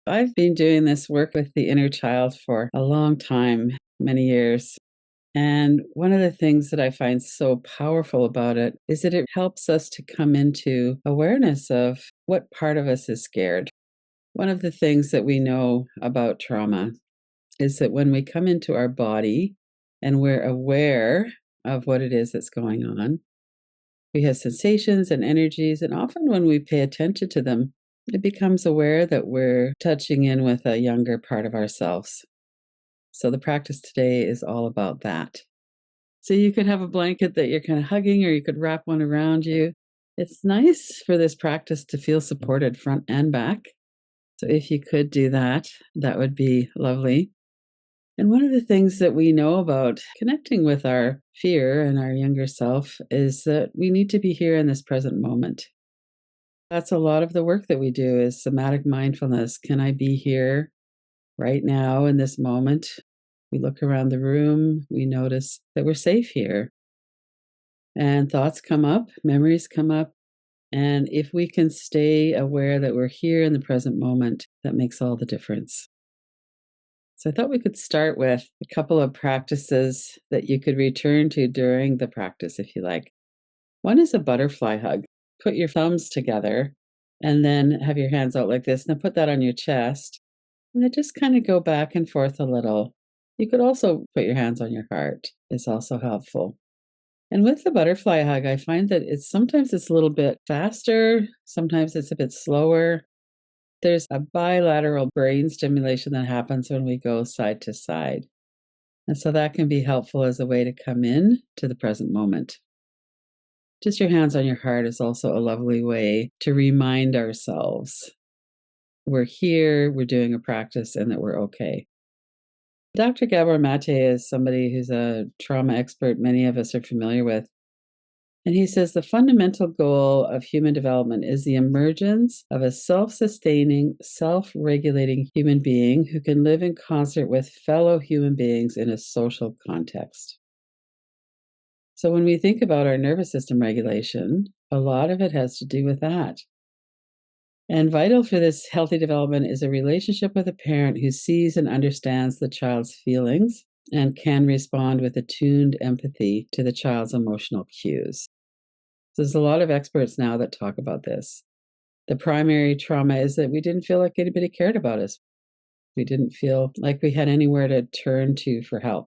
I've been doing this work with the inner child for a long time, many years. And one of the things that I find so powerful about it is that it helps us to come into awareness of what part of us is scared. One of the things that we know about trauma is that when we come into our body and we're aware of what it is that's going on, we have sensations and energies, and often when we pay attention to them, it becomes aware that we're touching in with a younger part of ourselves. So the practice today is all about that. So you could have a blanket that you're kind of hugging, or you could wrap one around you. It's nice for this practice to feel supported front and back. So if you could do that, that would be lovely. And one of the things that we know about connecting with our fear and our younger self is that we need to be here in this present moment. That's a lot of the work that we do is somatic mindfulness. Can I be here right now in this moment? We look around the room, we notice that we're safe here. And thoughts come up, memories come up. And if we can stay aware that we're here in the present moment, that makes all the difference. So I thought we could start with a couple of practices that you could return to during the practice if you like. One is a butterfly hug. Put your thumbs together and then have your hands out like this. Now put that on your chest and then just kind of go back and forth a little. You could also put your hands on your heart. It's also helpful. And with the butterfly hug, I find that sometimes it's a little bit faster, sometimes it's a bit slower. There's a bilateral brain stimulation that happens when we go side to side. And so that can be helpful as a way to come in to the present moment. Just your hands on your heart is also a lovely way to remind ourselves we're here, we're doing a practice, and that we're okay. Dr. Gabor Mate is somebody who's a trauma expert many of us are familiar with. And he says the fundamental goal of human development is the emergence of a self sustaining, self regulating human being who can live in concert with fellow human beings in a social context. So when we think about our nervous system regulation, a lot of it has to do with that. And vital for this healthy development is a relationship with a parent who sees and understands the child's feelings and can respond with attuned empathy to the child's emotional cues. There's a lot of experts now that talk about this. The primary trauma is that we didn't feel like anybody cared about us. We didn't feel like we had anywhere to turn to for help.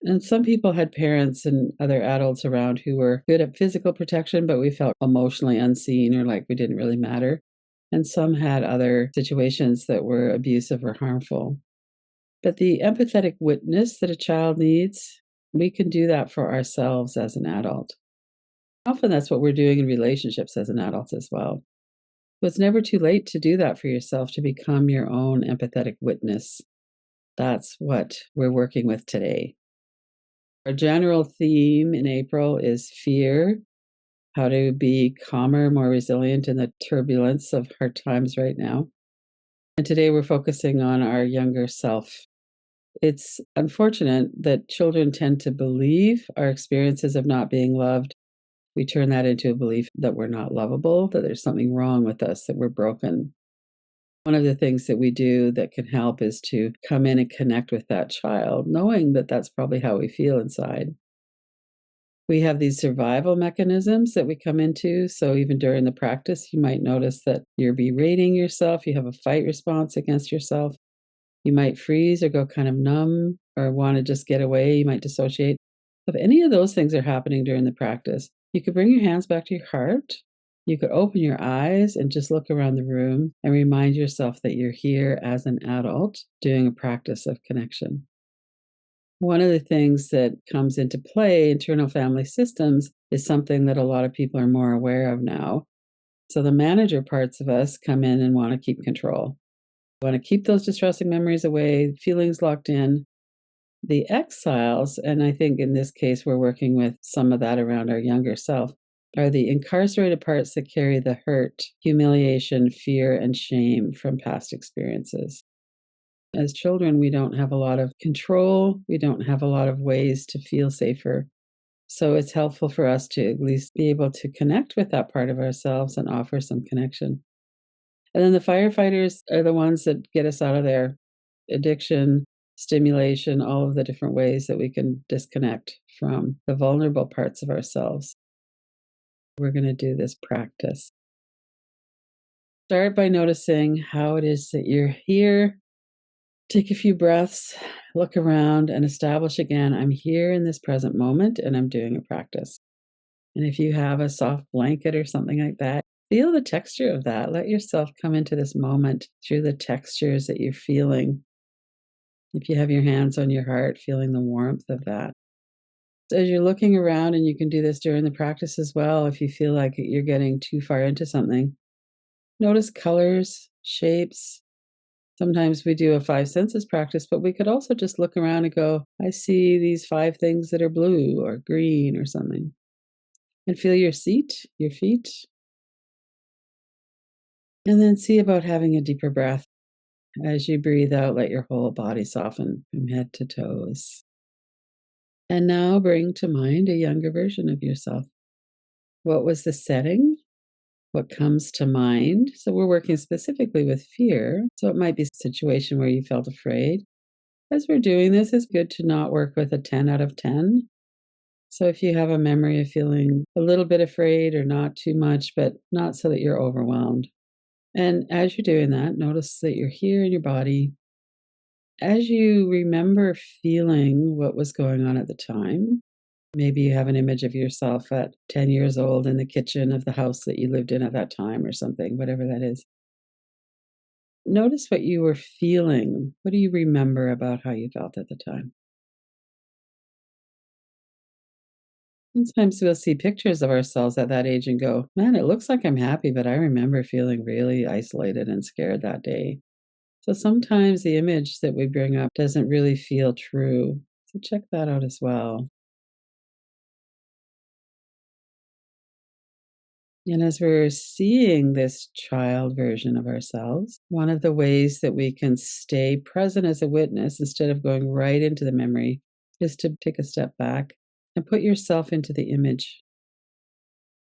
And some people had parents and other adults around who were good at physical protection, but we felt emotionally unseen or like we didn't really matter. And some had other situations that were abusive or harmful. But the empathetic witness that a child needs, we can do that for ourselves as an adult. Often that's what we're doing in relationships as an adult as well. But it's never too late to do that for yourself, to become your own empathetic witness. That's what we're working with today. Our general theme in April is fear, how to be calmer, more resilient in the turbulence of hard times right now. And today we're focusing on our younger self. It's unfortunate that children tend to believe our experiences of not being loved. We turn that into a belief that we're not lovable, that there's something wrong with us, that we're broken. One of the things that we do that can help is to come in and connect with that child, knowing that that's probably how we feel inside. We have these survival mechanisms that we come into. So even during the practice, you might notice that you're berating yourself, you have a fight response against yourself. You might freeze or go kind of numb or want to just get away. You might dissociate. If any of those things are happening during the practice, you could bring your hands back to your heart. You could open your eyes and just look around the room and remind yourself that you're here as an adult doing a practice of connection. One of the things that comes into play, internal family systems, is something that a lot of people are more aware of now. So the manager parts of us come in and want to keep control. Want to keep those distressing memories away, feelings locked in. The exiles, and I think in this case we're working with some of that around our younger self, are the incarcerated parts that carry the hurt, humiliation, fear, and shame from past experiences. As children, we don't have a lot of control. We don't have a lot of ways to feel safer. So it's helpful for us to at least be able to connect with that part of ourselves and offer some connection. And then the firefighters are the ones that get us out of there. Addiction, stimulation, all of the different ways that we can disconnect from the vulnerable parts of ourselves. We're going to do this practice. Start by noticing how it is that you're here. Take a few breaths, look around, and establish again I'm here in this present moment and I'm doing a practice. And if you have a soft blanket or something like that, feel the texture of that. Let yourself come into this moment through the textures that you're feeling. If you have your hands on your heart, feeling the warmth of that. So as you're looking around, and you can do this during the practice as well, if you feel like you're getting too far into something, notice colors, shapes. Sometimes we do a five senses practice, but we could also just look around and go, I see these five things that are blue or green or something. And feel your seat, your feet. And then see about having a deeper breath. As you breathe out, let your whole body soften from head to toes. And now bring to mind a younger version of yourself. What was the setting? What comes to mind? So we're working specifically with fear. So it might be a situation where you felt afraid. As we're doing this, it's good to not work with a 10 out of 10. So if you have a memory of feeling a little bit afraid or not too much, but not so that you're overwhelmed. And as you're doing that, notice that you're here in your body. As you remember feeling what was going on at the time, maybe you have an image of yourself at 10 years old in the kitchen of the house that you lived in at that time or something, whatever that is. Notice what you were feeling. What do you remember about how you felt at the time? Sometimes we'll see pictures of ourselves at that age and go, man, it looks like I'm happy, but I remember feeling really isolated and scared that day. So sometimes the image that we bring up doesn't really feel true. So check that out as well. And as we're seeing this child version of ourselves, one of the ways that we can stay present as a witness instead of going right into the memory is to take a step back and put yourself into the image.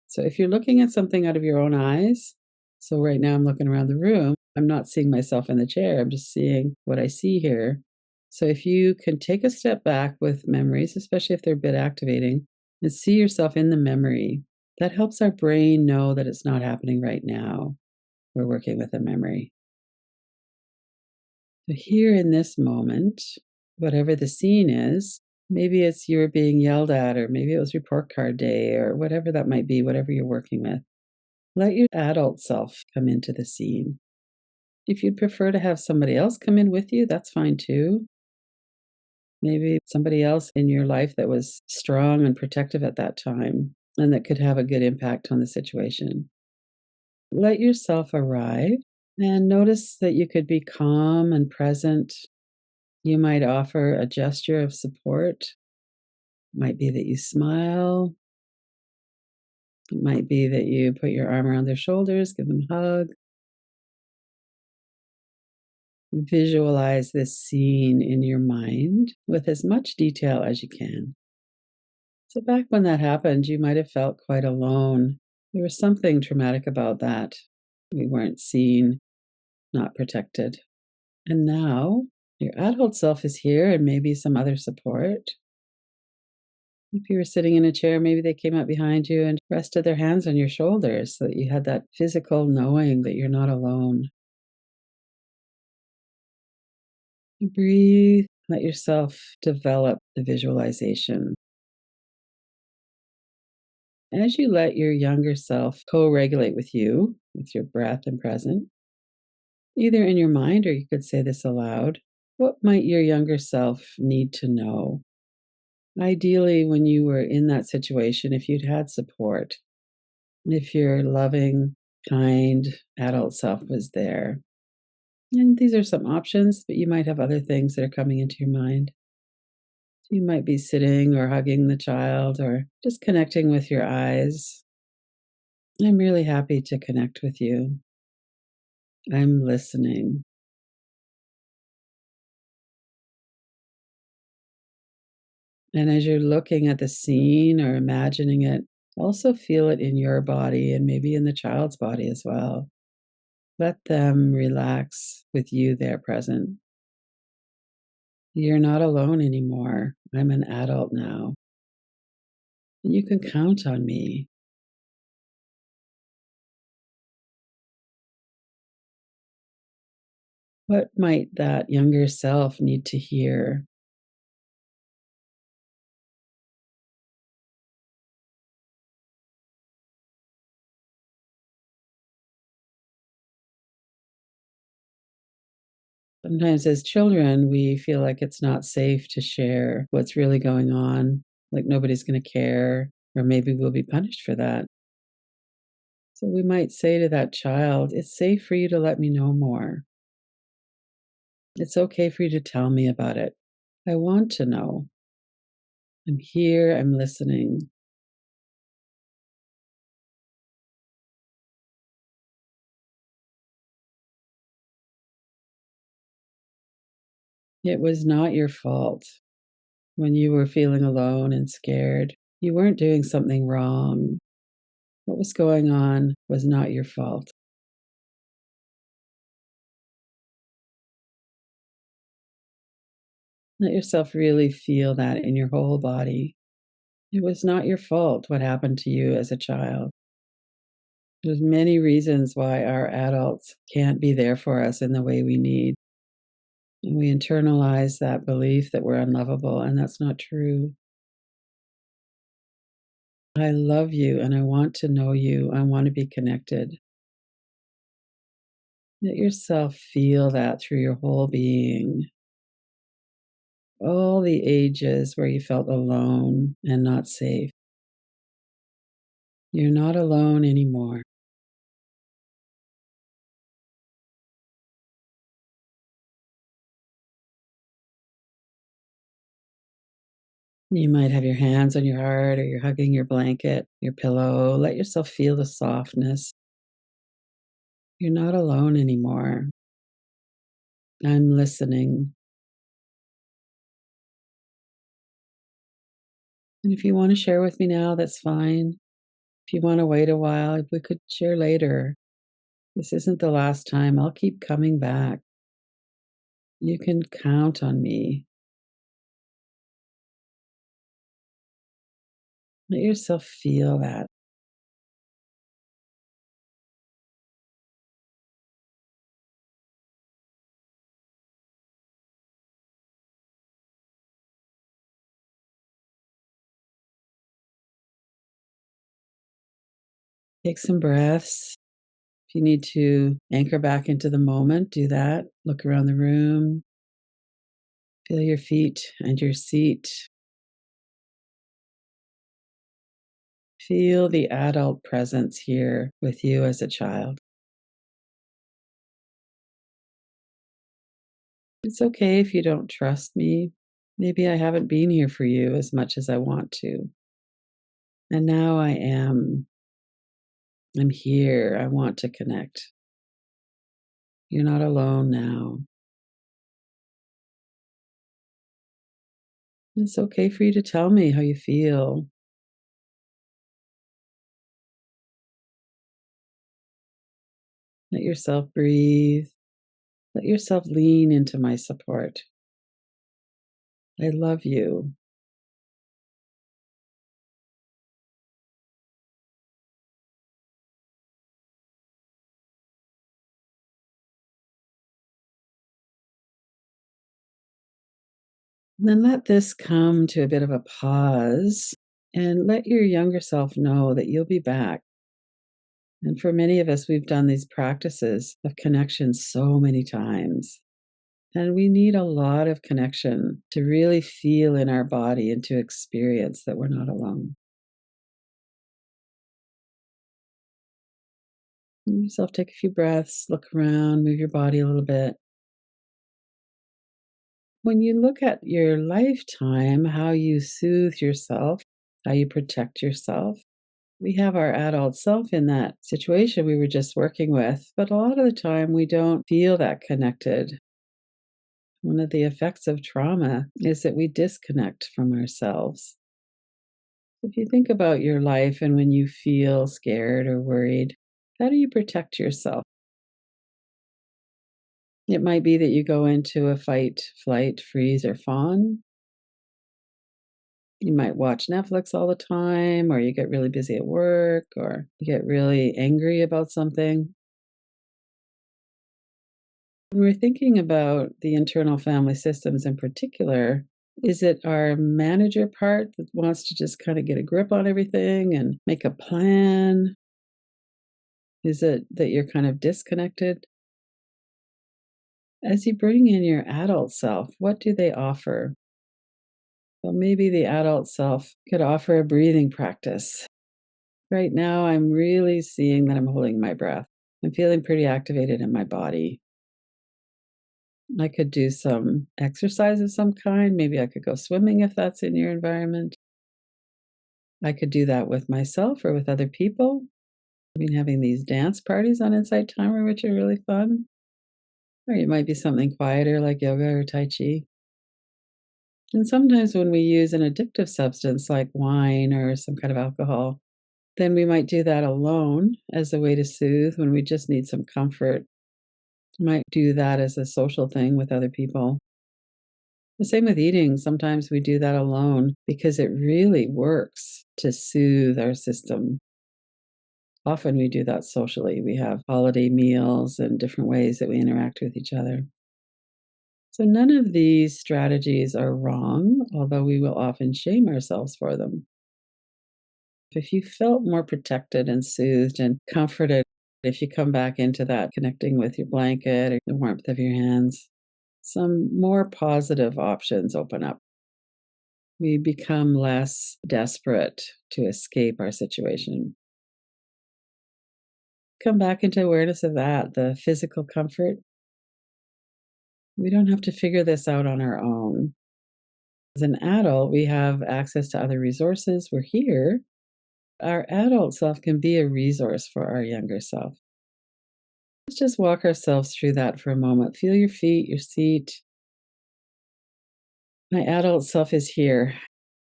So if you're looking at something out of your own eyes, so right now I'm looking around the room, I'm not seeing myself in the chair, I'm just seeing what I see here. So if you can take a step back with memories, especially if they're a bit activating, and see yourself in the memory, that helps our brain know that it's not happening right now. We're working with a memory. So here in this moment, whatever the scene is, maybe it's you were being yelled at, or maybe it was report card day, or whatever that might be, whatever you're working with. Let your adult self come into the scene. If you'd prefer to have somebody else come in with you, that's fine too. Maybe somebody else in your life that was strong and protective at that time and that could have a good impact on the situation. Let yourself arrive and notice that you could be calm and present. You might offer a gesture of support. It might be that you smile. It might be that you put your arm around their shoulders, give them a hug. Visualize this scene in your mind with as much detail as you can. So, back when that happened, you might have felt quite alone. There was something traumatic about that. We weren't seen, not protected. And now your adult self is here and maybe some other support. If you were sitting in a chair, maybe they came up behind you and rested their hands on your shoulders so that you had that physical knowing that you're not alone. Breathe, let yourself develop the visualization. As you let your younger self co regulate with you, with your breath and present, either in your mind or you could say this aloud, what might your younger self need to know? Ideally, when you were in that situation, if you'd had support, if your loving, kind adult self was there. And these are some options, but you might have other things that are coming into your mind. You might be sitting or hugging the child or just connecting with your eyes. I'm really happy to connect with you. I'm listening. And as you're looking at the scene or imagining it, also feel it in your body and maybe in the child's body as well. Let them relax with you there present. You're not alone anymore. I'm an adult now. And you can count on me. What might that younger self need to hear? Sometimes as children, we feel like it's not safe to share what's really going on, like nobody's going to care, or maybe we'll be punished for that. So we might say to that child, it's safe for you to let me know more. It's okay for you to tell me about it. I want to know. I'm here, I'm listening. It was not your fault when you were feeling alone and scared. You weren't doing something wrong. What was going on was not your fault. Let yourself really feel that in your whole body. It was not your fault what happened to you as a child. There's many reasons why our adults can't be there for us in the way we need. And we internalize that belief that we're unlovable, and that's not true. I love you and I want to know you. I want to be connected. Let yourself feel that through your whole being. All the ages where you felt alone and not safe. You're not alone anymore. You might have your hands on your heart or you're hugging your blanket, your pillow. Let yourself feel the softness. You're not alone anymore. I'm listening. And if you want to share with me now, that's fine. If you want to wait a while, we could share later. This isn't the last time. I'll keep coming back. You can count on me. Let yourself feel that. Take some breaths. If you need to anchor back into the moment, do that. Look around the room. Feel your feet and your seat. Feel the adult presence here with you as a child. It's okay if you don't trust me. Maybe I haven't been here for you as much as I want to. And now I am. I'm here. I want to connect. You're not alone now. It's okay for you to tell me how you feel. Let yourself breathe. Let yourself lean into my support. I love you. And then let this come to a bit of a pause and let your younger self know that you'll be back. And for many of us, we've done these practices of connection so many times. And we need a lot of connection to really feel in our body and to experience that we're not alone. Give yourself take a few breaths, look around, move your body a little bit. When you look at your lifetime, how you soothe yourself, how you protect yourself, we have our adult self in that situation we were just working with, but a lot of the time we don't feel that connected. One of the effects of trauma is that we disconnect from ourselves. If you think about your life and when you feel scared or worried, how do you protect yourself? It might be that you go into a fight, flight, freeze, or fawn. You might watch Netflix all the time, or you get really busy at work, or you get really angry about something. When we're thinking about the internal family systems in particular, is it our manager part that wants to just kind of get a grip on everything and make a plan? Is it that you're kind of disconnected? As you bring in your adult self, what do they offer? Well, maybe the adult self could offer a breathing practice. Right now, I'm really seeing that I'm holding my breath. I'm feeling pretty activated in my body. I could do some exercise of some kind. Maybe I could go swimming if that's in your environment. I could do that with myself or with other people. I mean, having these dance parties on Insight Timer, which are really fun. Or it might be something quieter like yoga or Tai Chi. And sometimes when we use an addictive substance like wine or some kind of alcohol, then we might do that alone as a way to soothe when we just need some comfort. Might do that as a social thing with other people. The same with eating. Sometimes we do that alone because it really works to soothe our system. Often we do that socially. We have holiday meals and different ways that we interact with each other. So none of these strategies are wrong, although we will often shame ourselves for them. If you felt more protected and soothed and comforted, if you come back into that connecting with your blanket or the warmth of your hands, some more positive options open up. We become less desperate to escape our situation. Come back into awareness of that, the physical comfort. We don't have to figure this out on our own. As an adult, we have access to other resources. We're here. Our adult self can be a resource for our younger self. Let's just walk ourselves through that for a moment. Feel your feet, your seat. My adult self is here.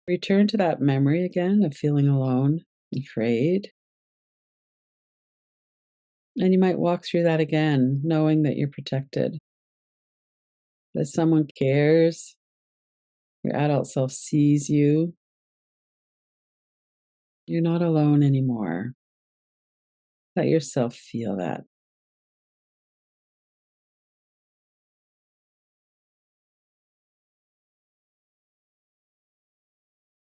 Return to that memory again of feeling alone, afraid. And you might walk through that again, knowing that you're protected, that someone cares, your adult self sees you. You're not alone anymore. Let yourself feel that.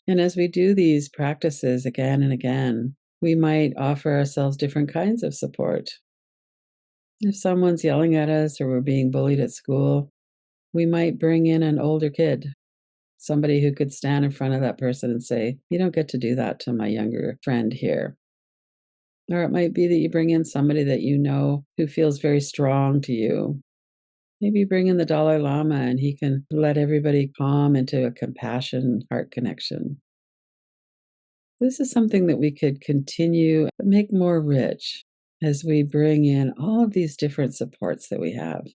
And as we do these practices again and again, we might offer ourselves different kinds of support. If someone's yelling at us or we're being bullied at school, we might bring in an older kid, somebody who could stand in front of that person and say, "You don't get to do that to my younger friend here." Or it might be that you bring in somebody that you know who feels very strong to you. Maybe bring in the Dalai Lama and he can let everybody calm into a compassion heart connection. This is something that we could continue make more rich as we bring in all of these different supports that we have.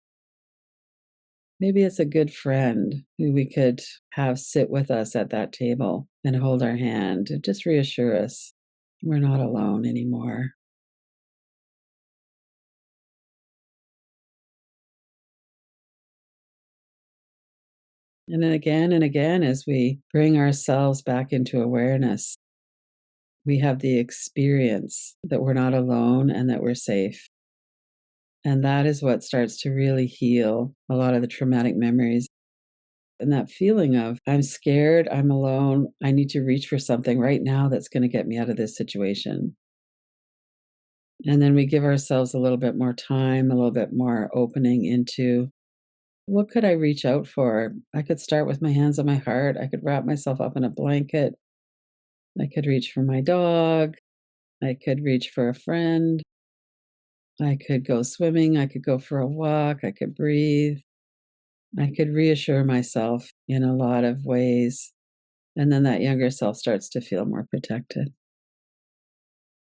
Maybe it's a good friend who we could have sit with us at that table and hold our hand and just reassure us we're not alone anymore. And again, as we bring ourselves back into awareness, we have the experience that we're not alone and that we're safe. And that is what starts to really heal a lot of the traumatic memories. And that feeling of, I'm scared, I'm alone, I need to reach for something right now that's going to get me out of this situation. And then we give ourselves a little bit more time, a little bit more opening into what could I reach out for? I could start with my hands on my heart. I could wrap myself up in a blanket. I could reach for my dog. I could reach for a friend. I could go swimming. I could go for a walk. I could breathe. I could reassure myself in a lot of ways. And then that younger self starts to feel more protected.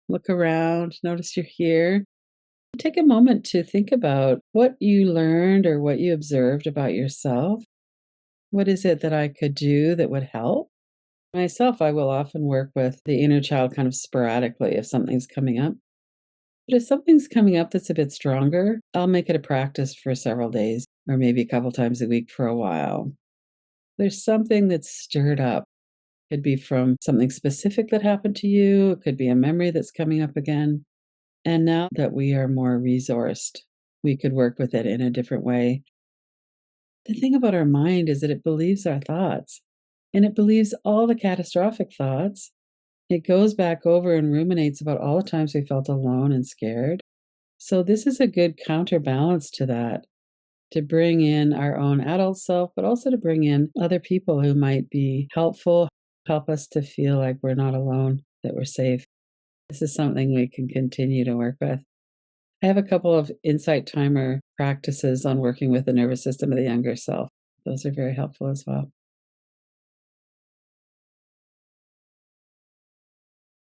Look around, notice you're here. Take a moment to think about what you learned or what you observed about yourself. What is it that I could do that would help? Myself, I will often work with the inner child kind of sporadically if something's coming up. But if something's coming up that's a bit stronger, I'll make it a practice for several days or maybe a couple times a week for a while. There's something that's stirred up. Could be from something specific that happened to you, it could be a memory that's coming up again. And now that we are more resourced, we could work with it in a different way. The thing about our mind is that it believes our thoughts, and it believes all the catastrophic thoughts. It goes back over and ruminates about all the times we felt alone and scared. So, this is a good counterbalance to that, to bring in our own adult self, but also to bring in other people who might be helpful, help us to feel like we're not alone, that we're safe. This is something we can continue to work with. I have a couple of insight timer practices on working with the nervous system of the younger self. Those are very helpful as well.